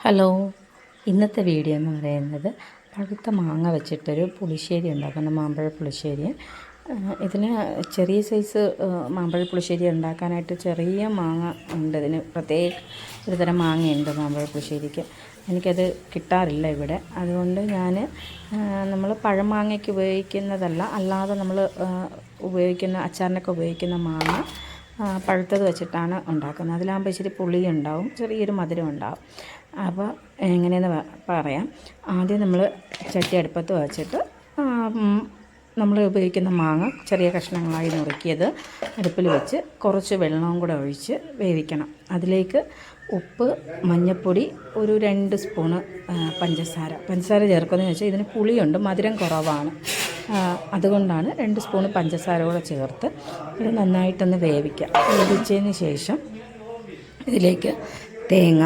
Hello, ഇന്നത്തെ video എന്ന് പറയുന്നത് പഴുത്ത മാങ്ങ വെച്ചിട്ടൊരു പുളിശ്ശേരി ഉണ്ടാക്കുന്ന മാമ്പഴ പുളിശ്ശേരി. ഇതിന് ചെറിയ സൈസ് മാമ്പഴ പുളിശ്ശേരി ഉണ്ടാക്കാനായിട്ട് ചെറിയ മാങ്ങ ഉണ്ട്. ഇതിന് പ്രത്യേക ഒരു തരം മാങ്ങയുണ്ട് മാമ്പഴ പുളിശ്ശേരിക്ക്. എനിക്കത് കിട്ടാറില്ല ഇവിടെ. അതുകൊണ്ട് നമ്മൾ പഴമാങ്ങയ്ക്ക് ഉപയോഗിക്കുന്നതല്ല, അല്ലാതെ നമ്മൾ ഉപയോഗിക്കുന്ന അച്ചാറിനൊക്കെ ഉപയോഗിക്കുന്ന മാങ്ങ പഴുത്തത് വെച്ചിട്ടാണ് ഉണ്ടാക്കുന്നത്. അതിലാകുമ്പോൾ ഇച്ചിരി പുളിയുണ്ടാവും, ചെറിയൊരു മധുരം ഉണ്ടാവും. അപ്പോൾ എങ്ങനെയെന്ന് പറയാം. ആദ്യം നമ്മൾ ചട്ടി അടുപ്പത്ത് വച്ചിട്ട് നമ്മൾ ഉപയോഗിക്കുന്ന മാങ്ങ ചെറിയ കഷ്ണങ്ങളായി നുറുക്കിയത് അടുപ്പിൽ വെച്ച് കുറച്ച് വെള്ളവും കൂടെ ഒഴിച്ച് വേവിക്കണം. അതിലേക്ക് ഉപ്പ്, മഞ്ഞൾപ്പൊടി, ഒരു 2 സ്പൂണ് പഞ്ചസാര ചേർക്കുന്നതെന്ന് വെച്ചാൽ ഇതിന് പുളിയുണ്ട്, മധുരം കുറവാണ്. അതുകൊണ്ടാണ് 2 സ്പൂണ് പഞ്ചസാര കൂടെ ചേർത്ത് ഇത് നന്നായിട്ടൊന്ന് വേവിച്ചതിന് ശേഷം ഇതിലേക്ക് തേങ്ങ,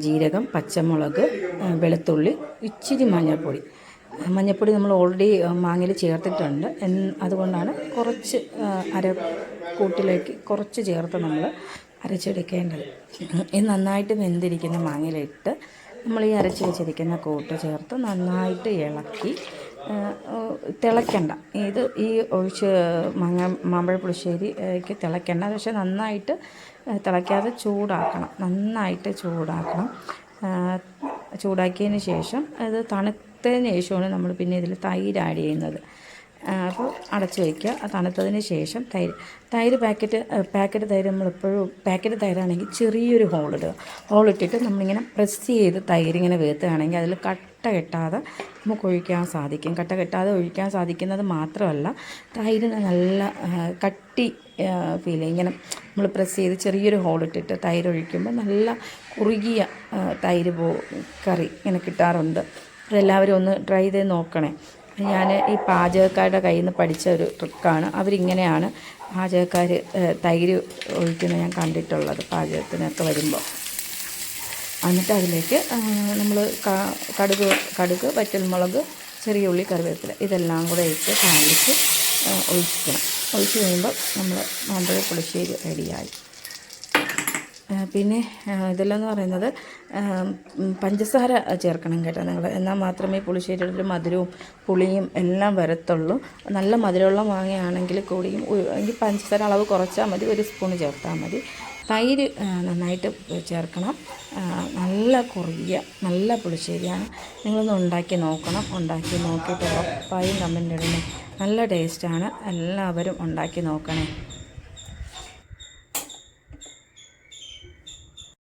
ജീരകം, പച്ചമുളക്, വെളുത്തുള്ളി, ഇച്ചിരി മഞ്ഞൾപ്പൊടി നമ്മൾ ഓൾറെഡി മാങ്ങയിൽ ചേർത്തിട്ടുണ്ട്. അതുകൊണ്ടാണ് കുറച്ച് കൂട്ടിലേക്ക് കുറച്ച് ചേർത്ത് നമ്മൾ അരച്ചെടുക്കേണ്ടത്. ഇത് നന്നായിട്ട് വെന്തിരിക്കുന്ന മാങ്ങയിലിട്ട് നമ്മൾ ഈ അരച്ച് വെച്ചിരിക്കുന്ന കൂട്ട് ചേർത്ത് നന്നായിട്ട് ഇളക്കി തിളയ്ക്കണ്ട. ഈ ഒഴിച്ച് മാമ്പഴ പുളിശ്ശേരിക്ക് തിളയ്ക്കണ്ട, പക്ഷേ നന്നായിട്ട് തിളയ്ക്കാതെ നന്നായിട്ട് ചൂടാക്കണം. ചൂടാക്കിയതിന് ശേഷം അത് തണുത്തതിന് ശേഷമാണ് നമ്മൾ പിന്നെ ഇതിൽ തൈര് ആഡ് ചെയ്യുന്നത്. അപ്പോൾ അടച്ച് വയ്ക്കുക. തണുത്തതിന് ശേഷം തൈര് പാക്കറ്റ് തൈര് നമ്മളെപ്പോഴും പാക്കറ്റ് തൈരാണെങ്കിൽ ചെറിയൊരു ഹോളിട്ടിട്ട് നമ്മളിങ്ങനെ പ്രസ് ചെയ്ത് തൈരിങ്ങനെ വീത്തുകയാണെങ്കിൽ അതിൽ കട്ട കെട്ടാതെ നമുക്ക് ഒഴിക്കാൻ സാധിക്കും. കട്ട കെട്ടാതെ ഒഴിക്കാൻ സാധിക്കുന്നത് മാത്രമല്ല, തൈരിന് നല്ല കട്ടി ഇങ്ങനെ നമ്മൾ പ്രസ് ചെയ്ത് ചെറിയൊരു ഹോളിട്ടിട്ട് തൈര് ഒഴിക്കുമ്പോൾ നല്ല കുറുകിയ തൈര് കറി ഇങ്ങനെ കിട്ടാറുണ്ട്. അതെല്ലാവരും ഒന്ന് ട്രൈ ചെയ്ത് നോക്കണേ. ഞാൻ ഈ പാചകക്കാരുടെ കയ്യിൽ നിന്ന് പഠിച്ച ഒരു ട്രിക്കാണ്. അവരിങ്ങനെയാണ് പാചകക്കാർ തൈര് ഒഴിക്കുന്നത് ഞാൻ കണ്ടിട്ടുള്ളത് പാചകത്തിനൊക്കെ വരുമ്പോൾ. എന്നിട്ട് അതിലേക്ക് നമ്മൾ കടുക്, വറ്റൽമുളക്, ചെറിയ ഉള്ളി, കറിവേപ്പില ഇതെല്ലാം കൂടെ ഇട്ട് താളിച്ച് ഒഴിച്ച് കഴിയുമ്പോൾ നമ്മൾ മാമ്പഴ പുളിശ്ശേരി റെഡിയായി. പിന്നെ ഇതെല്ലാമെന്ന് പറയുന്നത് പഞ്ചസാര ചേർക്കണം കേട്ടോ നിങ്ങൾ, എന്നാൽ മാത്രമേ പുളിശ്ശേരിയുടെ മധുരവും പുളിയും എല്ലാം വരത്തുള്ളൂ. നല്ല മധുരമുള്ള മാങ്ങയാണെങ്കിൽ കൂടിയും എങ്കിൽ പഞ്ചസാര അളവ് കുറച്ചാൽ മതി, 1 സ്പൂൺ ചേർത്താൽ മതി. തൈര് നന്നായിട്ട് ചേർക്കണം. നല്ല കുറുകിയ നല്ല പുളിശ്ശേരിയാണ്. നിങ്ങളൊന്ന് ഉണ്ടാക്കി നോക്കണം. ഉണ്ടാക്കി നോക്കിയിട്ട് ഉറപ്പായും കമൻ്റ് ഇടണം. നല്ല ടേസ്റ്റാണ്. എല്ലാവരും ഉണ്ടാക്കി നോക്കണേ.